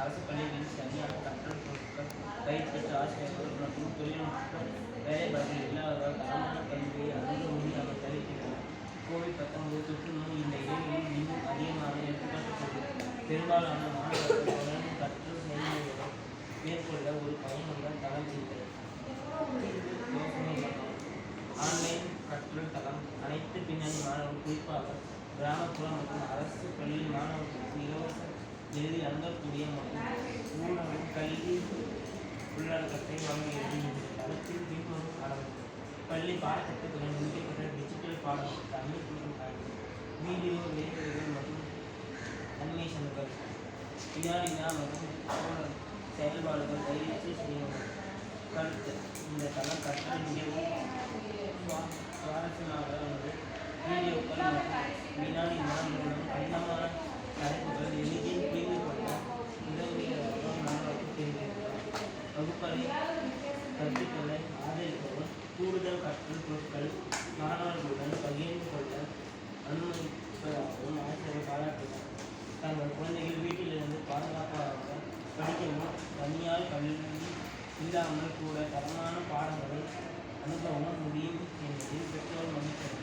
அரசு பள்ளிகளில் சரியான கற்றல் பொருட்கள், பயிற்சி பெற்ற ஆசிரியர்கள் மற்றும் தொழில்நுட்ப வேலைப்பாடுகள் இல்லாததால் தரமான கல்வியை அணுக முடியாமல் தவிர்க்கின்றனர். கோவிட்-19 தொற்று நோய் இந்த இடைவெளியில் இன்னும் அதிகமாக எடுத்துக்காட்டப்படுகிறது. பெரும்பாலான மாணவர்கள் தொடர்ந்து கற்றல் செயல்முறைகளை மேற்கொள்ள ஒரு பயனுள்ள தளம் இல்லை. ஆன்லைன் கற்றல் தளம் அனைத்து பின்னணி மாணவர்கள், குறிப்பாக கிராமப்புற மற்றும் அரசு பள்ளி மாணவர்களுக்கு இலவச, எளிதில் அணுகக்கூடிய மற்றும் ஊடக கல்வி உள்ளடக்கத்தை வழங்குகிறது. இந்த தளத்தில் பின்வரும் அடங்கும்: பள்ளி பாடத்திட்டத்துடன் இணைக்கப்பட்ட டிஜிட்டல் பாடத்திட்ட அமைப்புகள், வீடியோ விளையாட்டுகள் மற்றும் அனிமேஷன்கள், வினாடினா மற்றும் செயல்பாடுகள் பயிற்சி செய்யும். கருத்து: இந்த தளம் கற்றல் மிகவும் சுவாரஸ்யமாக உள்ளது. வீடியோக்கள் மற்றும் வினாடி மூலம் கடினமான தலைப்புகள் எளிதில் புரிந்து கொள்ள உதவியாக மாணவர்களுக்கு தெரிவிக்கிறது. வகுப்பறை கருத்துக்களை ஆதரிக்கவும் கூடுதல் கற்றல் பொருட்கள் மாணவர்களுடன் பகிர்ந்து கொள்ள அனுமதிப்பதாகவும் ஆசிரியர்கள் பாராட்டினர். தங்கள் குழந்தைகள் வீட்டிலிருந்து பாதுகாப்பாக படிக்கவும், தனியார் கல்வி இல்லாமல் கூட தரமான பாடங்களை அனுபவம் முடியும் என்பதில் பெற்றோர் மகிழ்ச்சி.